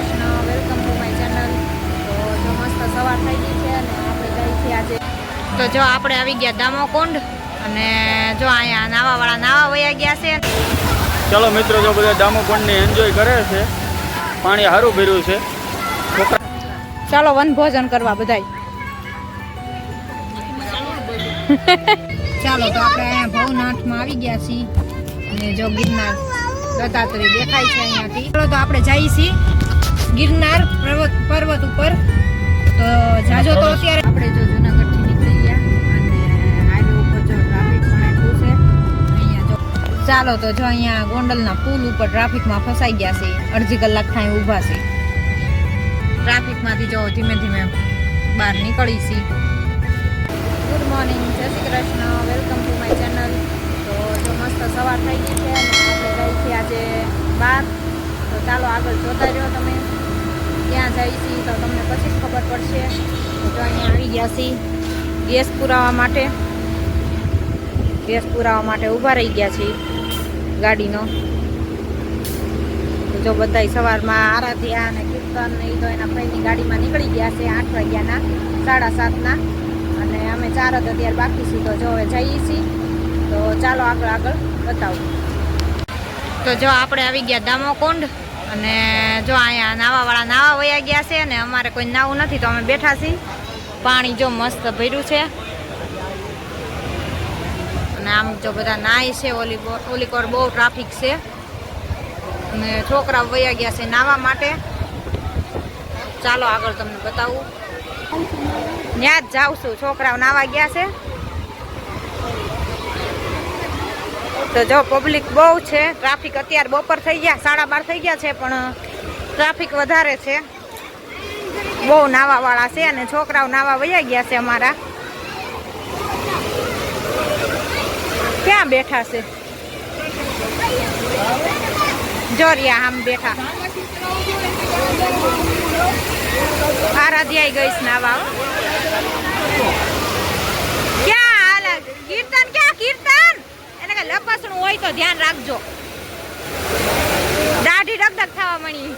Krishna, welcome to my channel. તો જો મસ્ત સવાર થઈ ગઈ છે અને આપણે જઈએ છીએ આજે। તો જો આપણે આવી ગયા દામોકુંડ અને જો અહીંયા નાવાવાળા નાવા વયા ગયા છે। ચલો મિત્રો, જો બધા દામોકુંડને એન્જોય કરે છે, પાણી સારું ભર્યું છે। ચાલો વનભોજન કરવા બધાય। ચાલો તો આપણે અહીંયા ભવનાથમાં આવી ગયા છીએ અને જો ગિરનાર દત્તાત્રેય દેખાય છે અહીંયાથી। ચાલો તો આપણે જઈએ છીએ ગિરનાર પર્વત ઉપર। તો જાજો તો અત્યારે આપણે જો જુનાગઢથી નીકળી ગયા અને હાઈવે ઉપર જો ટ્રાફિક પણ એટલું છે અહીંયા જો। ચાલો તો જો અહીંયા ગોંડલના પુલ ઉપર ટ્રાફિકમાં ફસાઈ ગયા છે, અડધી કલાક થાય ઊભા છે ટ્રાફિકમાંથી। જો ધીમે ધીમે બહાર નીકળી છીએ। ગુડ મોર્નિંગ, જય Shri Krishna, welcome to my channel. તો જો મસ્ત સવાર થઈ ગઈ છે અને આપણે જઈએ છીએ આજે બહાર। તો ચાલો આગળ જોતા રહ્યો તમે, ક્યાં જઈએ છીએ તો તમને પછી જ ખબર પડશે। તો જો અહીંયા આવી ગયા છીએ ગેસ પુરાવા માટે। ગેસ પુરાવા માટે ઊભા રહી ગયા છીએ ગાડીનો। તો જો બધાય સવારમાં આરાધ્યા અને કીર્તન ને એ તો એના ફ્રેન્ડની ગાડીમાં નીકળી ગયા છે 8 વાગ્યાના, 7:30 અને અમે 4 જ અત્યારે બાકી છીએ। તો જો હવે જઈએ છીએ, તો ચાલો આગળ બતાવું। તો જો આપણે આવી ગયા દામોકુંડ અને જો અહીંયા નાવાવાળા નાવા વયા ગયા છે અને અમારે કોઈ નાવું નથી તો અમે બેઠા છીએ। પાણી જો મસ્ત ભર્યું છે અને આમ જો બધા નાય છે। ઓલી કોર બહુ ટ્રાફિક છે અને છોકરાઓ વયા ગયા છે નાવા માટે। ચાલો આગળ તમને બતાવું, ત્યાં જ જાઉં છું। છોકરાઓ નાવા ગયા છે તો જો પબ્લિક બહુ છે। ટ્રાફિક અત્યારે બપોર થઈ ગયા, 12:30 થઈ ગયા છે પણ ટ્રાફિક વધારે છે, બહુ નાવાવાળા છે અને છોકરાઓ નાવા વયા ગયા છે અમારા। ક્યાં બેઠા છે? જોરિયા આમ બેઠા। આરાધ્યા ગઈ નાવા। ક્યાં હાલ કીર્તન? ક્યાં કીર્તન? એને કે લપસણું હોય તો ધ્યાન રાખજો, દાઢી ડગડગ થવા મળી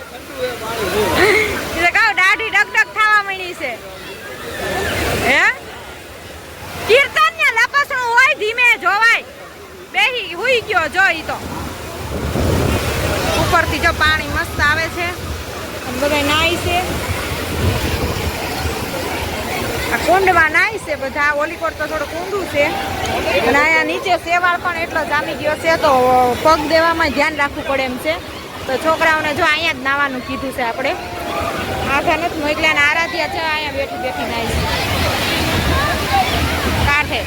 એટલે કહું દાઢી ડગડગ થવા મળી છે। હે કીર્તન ને લપસણું હોય ધીમે જોવાય, બેહી હુઈ ગયો જોઈ તો ઉપરથી જો પાણી મસ્ત આવે છે, બધા નાય છે આ કુંડમાં નાય છે બધા। ઓલી કોર તો થોડુંક ઊંડું છે અને અહીંયા નીચે શેવાળ પણ એટલો જામી ગયો છે તો પગ દેવામાં ધ્યાન રાખવું પડે એમ છે। તો છોકરાઓને જો અહીંયા જ નાવાનું કીધું છે આપણે, આગળ નથી મોકલ્યા ને આરાધ્યા છે અહીંયા બેઠી નાય છે કાંઠે।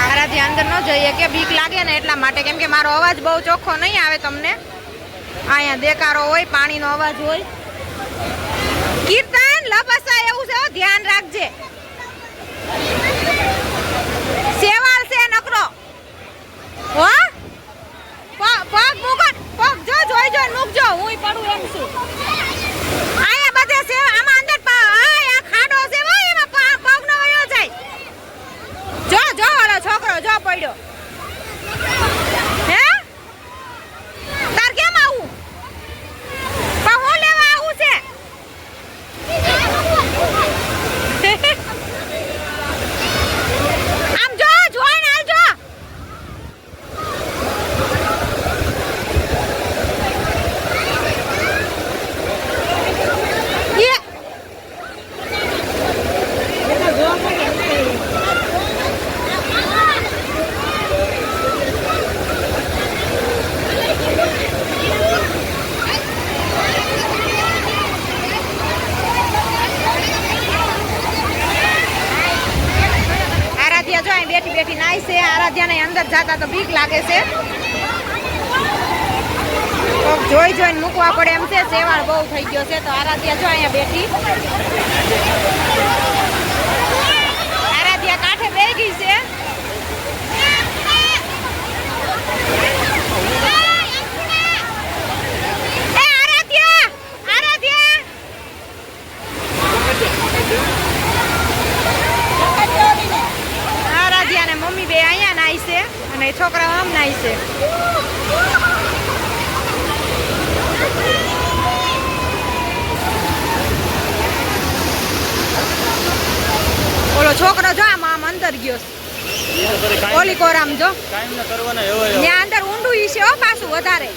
આરાધ્યા અંદર ન જઈએ કે બીક લાગે ને એટલા માટે, કેમ કે મારો અવાજ બહુ ચોખ્ખો નહીં આવે તમને। અહીંયા દેકારો હોય, પાણીનો અવાજ હોય। કીર્તન લપસા એવું છે, ધ્યાન રાખજે, સેવાળ છે નકરો હો। પગ મૂકો, પગ જો જોઈ જો મૂકજો, હું પડું એમ છું। અહીંયા બધે છે આમાં અંદર આ ખાડો છે ભાઈ, એમાં પગ ન વયો જાય। જો ઓલો છોકરો જો પડ્યો। હે તાર કેમ આવું? પણ હું લેવા આવું છે? આમ જો જોઈને આવજો। બેઠી નાય છે। આરાધ્યાને અંદર જાતા તો બીક લાગે છે, જોઈને મૂકવા પડે એમ છે, શેવાળ બહુ થઈ ગયો છે। તો આરાધ્યા જો અહીંયા બેઠી, આરાધ્યા કાંઠે બેસી ગઈ છે। મમ્મી બે અહીંયા નાય છે અને છોકરાઓ આમ નાય છે। પછી કાંઈ ઓલી કોરામ જો કાંઈ ન કરવાના એવા ત્યાં અંદર ઊંડું ઈશે હો પાછું વધારે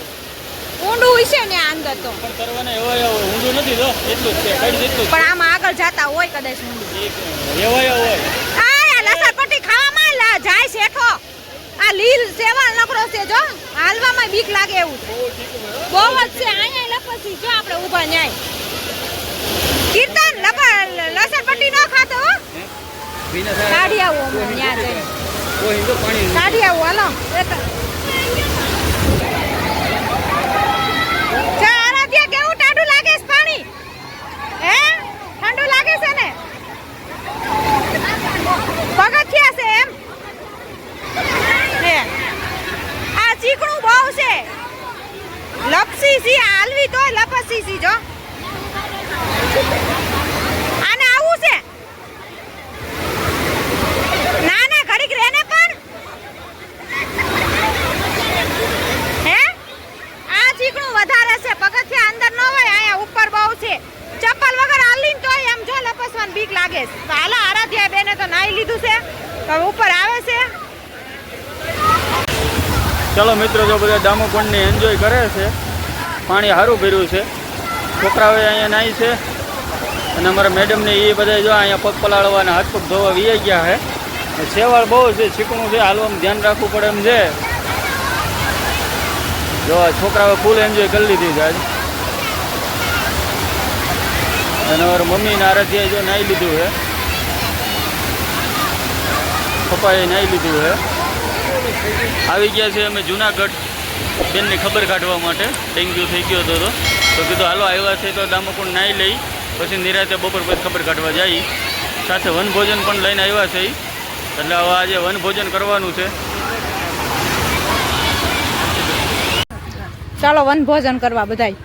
ઊંડું ઈશે ત્યાં અંદર તો પણ કરવાના એવા ઊંધું નથી તો એટલું જ છે કઈ જેટલું પણ આમાં આગળ જાતા હોય કદાચ ઊંડું એવા હોય આ લસણપટ્ટી ખાવામાં જાય શેઠો આ લીલ સેવા નકરો છે જો હાલવામાં બીક લાગે એવું બહુ જ છે અહીંયા લપસી જો આપણે ઊભા ન્યાય કીર્તન લસણપટ્ટી ન ખાતો હો કાઢી આવો હમણાં ન્યા જઈને કાઢી આવો હાલો આરાધ્યા કેવું ટાઢું લાગે છે પાણી હે ઠંડુ લાગે છે ને પગથિયા છે એમ હે આ ચીકણું બહુ છે લપસી સી હાલવી તોય લપસી સી જો આને આવું છે ના ના ઘડીક રહે ને પણ હે આ ચીકણું વધારે છે પગથિયા અંદર ન હોય અહીંયા ઉપર બહુ છે ચપ્પલ વગર હાલીને તોય એમ જો લપસવાની બીક લાગે છે તો હાલો આરાધ્યા બેને તો નાઈ લીધું છે તો ઉપર આવે છે ચલો મિત્રો જો બધા દામોપણને એન્જોય કરે છે પાણી સારું ભર્યું છે છોકરાઓ અહીંયા નાહી છે અને અમારા મેડમને એ બધા જો અહીંયા પગ પલાળવાના હાથ પગ ધોવા વી ગયા છે સેવાળ બહુ છે ચીકણું છે હાલવામાં ધ્યાન રાખવું પડે એમ છે જો છોકરાઓ ફૂલ એન્જોય કરી લીધી છે આજ અને અમારા મમ્મીને આરાધ્યાએ જો નાહી લીધું છે પપ્પાએ નાહી લીધું છે આવી ગયા છે અમે જુનાગઢ બેનની ખબર કાઢવા માટે ડેન્ગ્યુ થઈ ગયો હતો તો કીધું હાલો આવ્યા છે તો દામોકુંડ નાહી લઈ પછી નિરાતે બપોર પછી ખબર કાઢવા જાય સાથે વનભોજન પણ લઈને આવ્યા છે એટલે હવે આજે વનભોજન કરવાનું છે ચાલો વનભોજન કરવા બધાય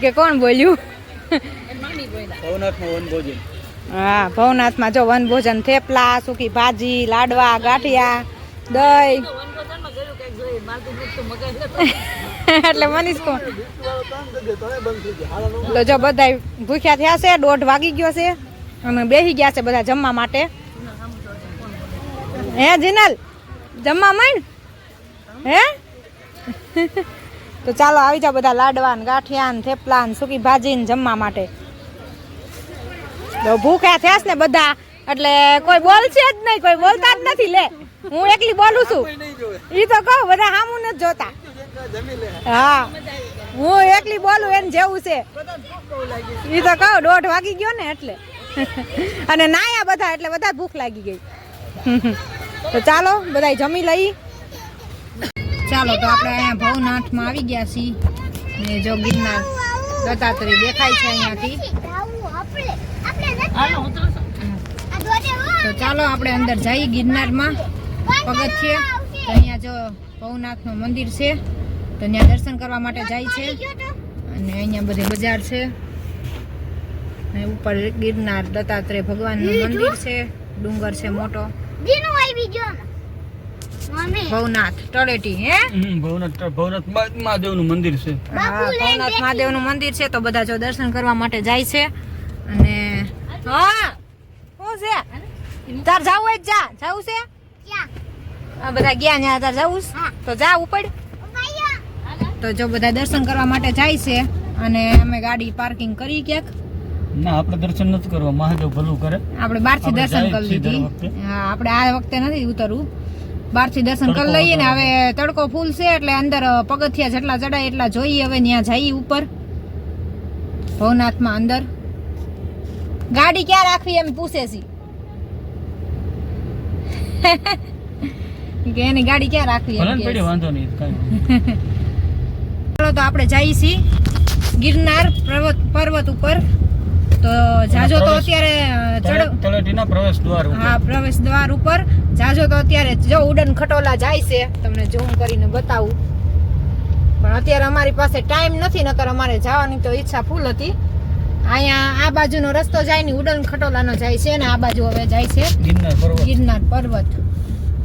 કે કોણ બોલ્યું ભવનાથમાં વનભોજન હા ભવનાથમાં જો વનભોજન થેપલા સૂકી ભાજી લાડવા ગાંઠિયા દહીં એટલે મનીષ કોણ તો જો બધા ભૂખ્યા થયા છે 1:30 વાગી ગયો છે અને બેસી ગયા છે બધા જમવા માટે હે જીનલ જમવા માંડ હે તો ચાલો આવી જાઓ બધા લાડવા ને ગાંઠિયા ને થેપલા ને સૂકી ભાજી ને જમવા માટે તો ભૂખ્યા થયા ને બધા એટલે કોઈ બોલશે જ નહીં કોઈ બોલતા જ નથી લે હું એકલી બોલું છું ઈ તો કહું બધા સામું નથી જોતા હા હું એકલી બોલું એને જેવું છે ઈ તો કહું 1:30 વાગી ગયો ને એટલે અને નાયા બધા એટલે બધા ભૂખ લાગી ગઈ તો ચાલો બધા જમી લઈ ચાલો તો આપણે અહીંયા ભવનાથમાં આવી ગયા છીએ ને જો ગિરનાર દત્તાત્રેય દેખાય છે અહીંયાથી તો ચાલો આપણે અંદર જઈએ ગિરનારમાં પગથિયે તો અહીંયા જો ભવનાથનું મંદિર છે તો ત્યાં દર્શન કરવા માટે જાય છે અને અહીંયા બધી બજાર છે અને ઉપર ગિરનાર દત્તાત્રેય ભગવાનનું મંદિર છે ડુંગર છે મોટો ભવનાથ તળેટી હે ભવનાથ મહાદેવનું મંદિર છે ભવનાથ મહાદેવનું મંદિર છે તો બધા જો દર્શન કરવા માટે જાય છે અને હા શું છે તાર જાવું જ જા જાવું છે આ બધા ગયા ન્યા તાર જાવું તો જા ઉપર તો જો બધા દર્શન કરવા માટે જાય છે અને અમે ગાડી પાર્કિંગ કરી ક્યાંક ના આપણે દર્શન નથી કરવા મહાદેવ ભલું કરે આપણે બહારથી દર્શન કરી લીધી હા આપણે આ વખતે નથી ઉતરવું બહારથી દર્શન કરી લઈએ ને હવે તડકો ફૂલ છે એટલે અંદર પગથિયા જેટલા ચડાય એટલા જોઈએ હવે ત્યાં જઈએ ઉપર ભવનાથમાં અંદર ગાડી ક્યાં રાખવી એમ પૂછે છે કે એની ગાડી ક્યાં રાખવી વાંધો નહીં ચાલો તો આપણે જઈએ છીએ ગિરનાર પર્વત ઉપર તો જાજો તો અત્યારે તળેટીના પ્રવેશ દ્વાર ઉપર હા પ્રવેશ દ્વાર ઉપર જાજો તો અત્યારે જો ઉડન ખટોલા જાય છે તમને ઝૂમ કરીને બતાવું પણ અત્યારે અમારી પાસે ટાઈમ નથી નકર અમારે જવાની તો ઈચ્છા ફૂલ હતી અહીંયા આ બાજુનો રસ્તો જાય ને ઉડન ખટોલાનો જાય છે ને આ બાજુ હવે જાય છે ગિરનાર પર્વત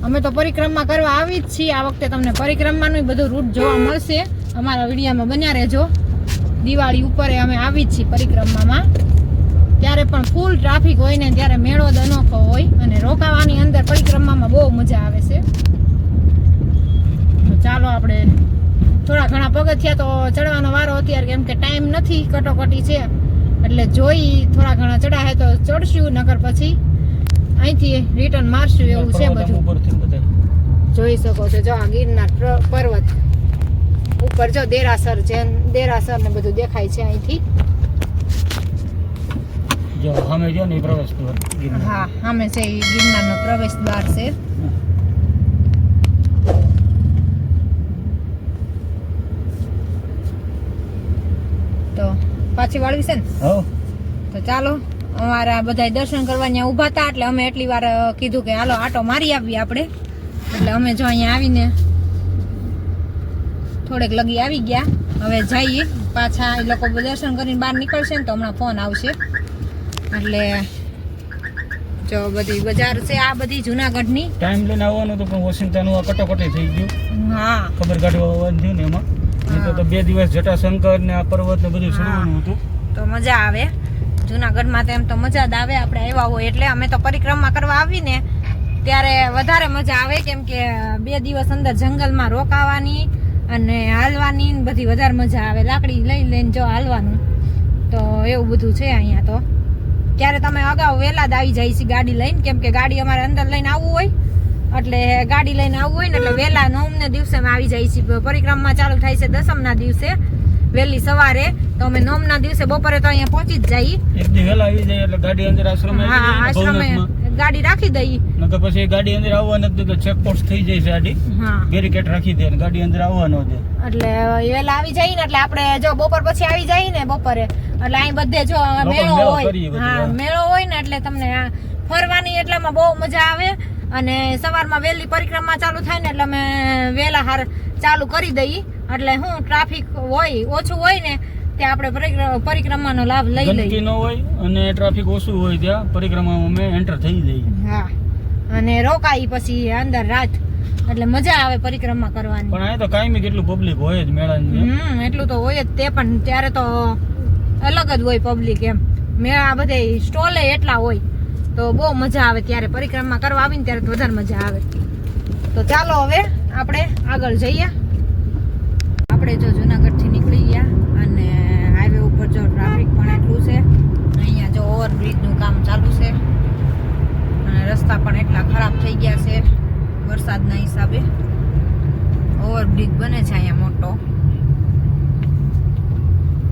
અમે તો પરિક્રમા કરવા આવી જ છીએ આ વખતે તમને પરિક્રમાનું બધું રૂટ જોવા મળશે અમારા વિડીયોમાં બન્યા રહેજો દિવાળી ઉપર અમે આવી જ છીએ પરિક્રમામાં ત્યારે પણ ફૂલ ટ્રાફિક હોય ને ત્યારે મેળો જ અનોખો હોય અને રોકાવાની અંદર પરિક્રમામાં બહુ મજા આવે છે. તો ચાલો આપણે થોડા ઘણા પગથિયા તો ચડવાનો વારો અત્યારે, કેમ કે ટાઈમ નથી, કટોકટી છે, એટલે જોઈ થોડા ઘણા ચડાય તો ચડશું, નકર પછી અહીંથી રિટર્ન મારશું એવું છે બધું. જોઈ શકો છો જો આ ગિરનાર પર્વત ઉપર જો દેરાસર છે, દેરાસર ને બધું દેખાય છે અહીંથી. જો સામે જો ને પ્રવેશ દ્વાર. હા, સામે છે ઈ ગિરનારનો પ્રવેશ દ્વાર છે. તો પાછી વાળવી છે ને? હા. તો ચાલો, અમારા બધા દર્શન કરવા ત્યાં ઊભા હતા એટલે અમે એટલી વાર કીધું કે હાલો આટો મારી આવીએ આપણે. એટલે અમે જો અહીંયા આવીને થોડેક લગી આવી ગયા. હવે જઈએ પાછા, એ લોકો દર્શન કરીને બહાર નીકળશે ને તો હમણાં ફોન આવશે. એટલે જો બધી બજાર છે આ બધી જુનાગઢની. ટાઈમ લઈને આવવાનું તો પણ વોશિંગ્ટનનું આ કટોકટી થઈ ગયું. હા, ખબર કાઢવા આવવાનું થયું ને એમાં. તો 2 દિવસ જટાશંકર ને આ પર્વત ને બધું ચડવાનું હતું. તો મજા આવે જુનાગઢમાં, તો એમ તો મજા જ આવે. આપણે આવ્યા હોય એટલે અમે તો પરિક્રમા કરવા આવીને ત્યારે વધારે મજા આવે, કેમ કે 2 દિવસ અંદર જંગલમાં રોકાવાની અને હાલવાની બધી વધારે મજા આવે. લાકડી લઈ લઈને જો હાલવાનું, તો એવું બધું છે અહીંયા. તો ત્યારે તમે અગાઉ વહેલા જ આવી જાય છે ગાડી લઈને, કેમ કે ગાડી અમારે અંદર લઈને આવવું હોય, એટલે ગાડી લઈને આવવું હોય ને એટલે વહેલા 9ને દિવસે અમે આવી જાય છે. પરિક્રમા ચાલુ થાય છે 10મના દિવસે વહેલી સવારે, તો અમે 9ના દિવસે બપોરે તો અહીંયા પહોંચી જ જઈએ. એક દી વહેલા આવી જાય એટલે ગાડી અંદર આશ્રમે ગાડી રાખી દઈએ. નકર પછી ગાડી અંદર આવવા નથી તો ચેકપોસ્ટ થઈ જાય છે ગાડી. હા, બેરિકેડ રાખી દે અને ગાડી અંદર આવવા ન દે. એટલે વહેલા આવી જાય ને એટલે આપણે જો બપોર પછી આવી જાય ને બપોરે, એટલે અહીં બધે જો મેળો હોય. હા, મેળો હોય ને એટલે તમને ફરવાની એટલામાં બહુ મજા આવે. અને સવારમાં વહેલી પરિક્રમા ચાલુ થાય ને એટલે અમે વહેલા હાર ચાલુ કરી દઈએ, એટલે શું ટ્રાફિક હોય ઓછું હોય ને ત્યાં આપણે પરિક્રમાનો લાભ લઈ લઈએ. ગંદકી ન હોય અને ટ્રાફિક ઓછું હોય ત્યાં પરિક્રમામાં અમે એન્ટર થઈ જઈએ. હા, અને રોકાઈ પછી અંદર રાત, એટલે મજા આવે પરિક્રમા કરવાની. પણ આ તો કાયમી કેટલું પબ્લિક હોય જ મેળાની. એટલું તો હોય જ તે, પણ ત્યારે તો અલગ જ હોય પબ્લિક. એમ મેળા બધે સ્ટોલે એટલા હોય તો બહુ મજા આવે. ત્યારે પરિક્રમા કરવા આવીને ત્યારે વધારે મજા આવે. તો ચાલો હવે આપણે આગળ જઈએ. આપણે જો જુનાગઢથી નીકળી ગયા અને હાઈવે ઉપર જો ટ્રાફિક પણ એટલું છે. અહીંયા જો ઓવરબ્રિજનું કામ ચાલુ છે અને રસ્તા પણ એટલા ખરાબ થઈ ગયા છે વરસાદના હિસાબે. ઓવરબ્રિજ બને છે અહીંયા મોટો.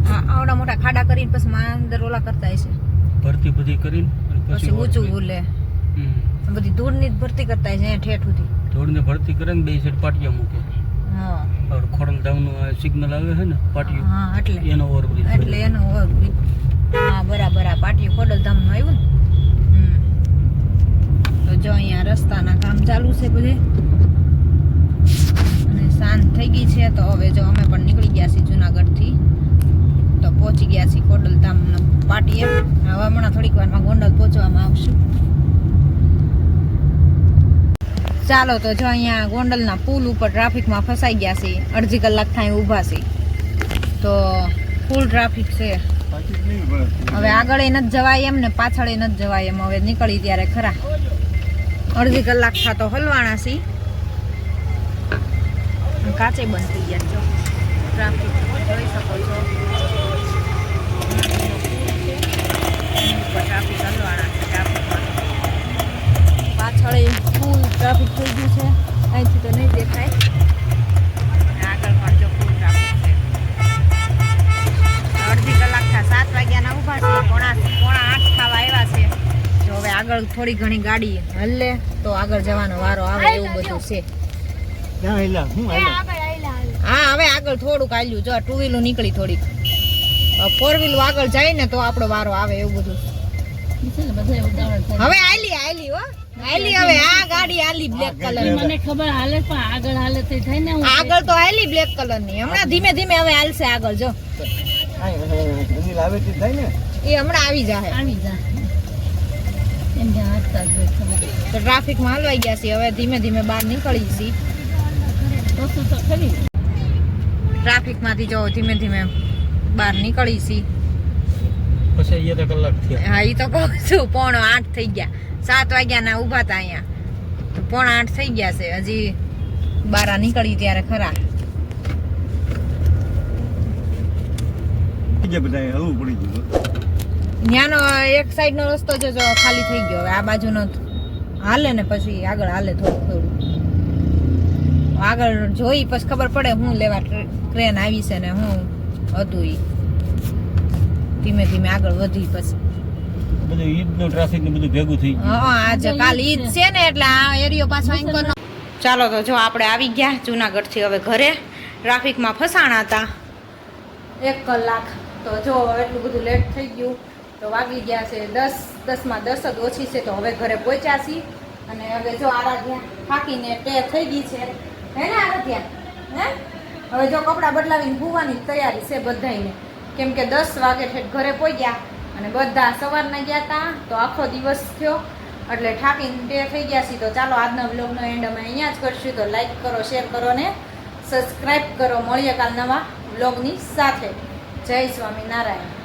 હા, આવડા મોટા ખાડા કરીને પછી અંદર ઓલા કરતા હશે, ભરતી બધી કરીને પછી ઊંચું બોલે બધી ધૂળની જ ભરતી કરતા હશે ઠેઠ સુધી. ધૂળને ભરતી કરે ને 2 સાઈડ પાટિયા મૂકે. હા, ખોડલધામનું સિગ્નલ આવે છે ને પાટિયું. હા, એટલે એનો ઓવરબ્રિજ. એટલે એનો ઓવરબ્રિજ. હા, બરાબર. આ પાટિયું ખોડલધામનું આવ્યું ને. તો જો અહીંયા રસ્તાના કામ ચાલુ છે બધે અને શાંત થઈ ગઈ છે. તો હવે જો અમે પણ નીકળી ગયા છીએ જુનાગઢથી, તો પહોંચી ગયા છીએ ખોડલધામના પાટીએ. હવે હમણાં થોડીક વારમાં ગોંડલ પહોંચવામાં આવશું. ચાલો, તો જો અહીંયા ગોંડલના પુલ ઉપર ટ્રાફિકમાં ફસાઈ ગયા છે. અડધી કલાક થાય ઊભા છે, તો ફૂલ ટ્રાફિક છે. હવે આગળ નથી જવાય એમ ને પાછળ નથી જવાય એમ. હવે નીકળી ત્યારે ખરા, અડધી કલાક થતો હલવાણા છે. કાચે બંધ થઈ ગયા છો ટ્રાફિક જોઈ શકો છો. ટ્રાફિક હલવાણા છે. ટ્રાફિકમાં પાછળ ફૂલ ટ્રાફિક થઈ ગયું છે. અહીંથી તો નહીં દેખાય. આગળ પણ જો ફૂલ ટ્રાફિક છે. અડધી કલાક થયા 7 વાગ્યાના ઊભા છે. પોણા 8 થવા આવ્યા છે. જો હવે આગળ થોડી ઘણી ગાડી હલે તો આગળ જવાનો વારો આવે એવું બધું છે. હા, હવે આગળ થોડુંક હાલ્યું. જો 2 વ્હીલ નીકળી થોડીક, 4 વ્હીલ આગળ જાય ને તો આપણો વારો આવે એવું બધું. હવે આલી હો આલી. હવે આ ગાડી આલી બ્લેક કલર. મને ખબર હાલે પણ આગળ હાલે તે થાય ને. આગળ તો આલી બ્લેક કલર ની. હમણાં ધીમે ધીમે હવે હાલશે આગળ. જો એ હમણાં આવી જાય. તો ટ્રાફિકમાં હલવાઈ ગયા છે. હવે ધીમે ધીમે બહાર નીકળી છીએ. ટ્રાફિકમાંથી જો ધીમે ધીમે બહાર નીકળી છીએ. પછી અહીંયા તો કલાક થયા. હા એ તો કહું છું 7:45 થઈ ગયા. 7 વાગ્યાના ઊભા હતા અહીંયા તો 7:45 થઈ ગયા છે. હજી બારા નીકળી ત્યારે ખરા. બીજા બધા હલવું પડી ગયું. ત્યાંનો એક સાઈડ નો રસ્તો જો ખાલી થઈ ગયો. હવે આ બાજુનો હાલે ને પછી આગળ હાલે થોડું થોડું આગળ જોઈ પછી ખબર પડે હું લેવા ટ્રેન આવી છે ને હું હતું ઈ. ધીમે ધીમે આગળ વધી પછી બધું ઈદનો ટ્રાફિક ને બધું ભેગું થઈ ગયું. હા આજે કાલ ઈદ છે ને એટલે આ એરિયો પાછો અંકરનો. ચાલો તો જો આપણે આવી ગયા જુનાગઢ થી હવે ઘરે. ટ્રાફિકમાં ફસાણા હતા 1 કલાક. તો જો એટલું બધું લેટ થઈ ગયું તો વાગી ગયા છે 10:10 જ ઓછી છે. તો હવે ઘરે પહોંચ્યા છીએ અને હવે જો આરાધ્યા થાકીને ટેર થઈ ગઈ છે હે ને આરાધ્યા હે. હવે જો કપડાં બદલાવીને સુવાની તૈયારી છે બધાને, કેમ કે 10 વાગે ઠેઠ ઘરે પહોંચ્યા અને બધા સવારના ગયા હતા તો આખો દિવસ થયો એટલે થાકીને ટેર થઈ ગયા છીએ. તો ચાલો આજના વ્લોગનો એન્ડ અમે અહીંયા જ કરશું. તો લાઈક કરો, શેર કરો ને સબસ્ક્રાઈબ કરો. મળીએ કાલ નવા વ્લોગની સાથે. જય સ્વામિનારાયણ.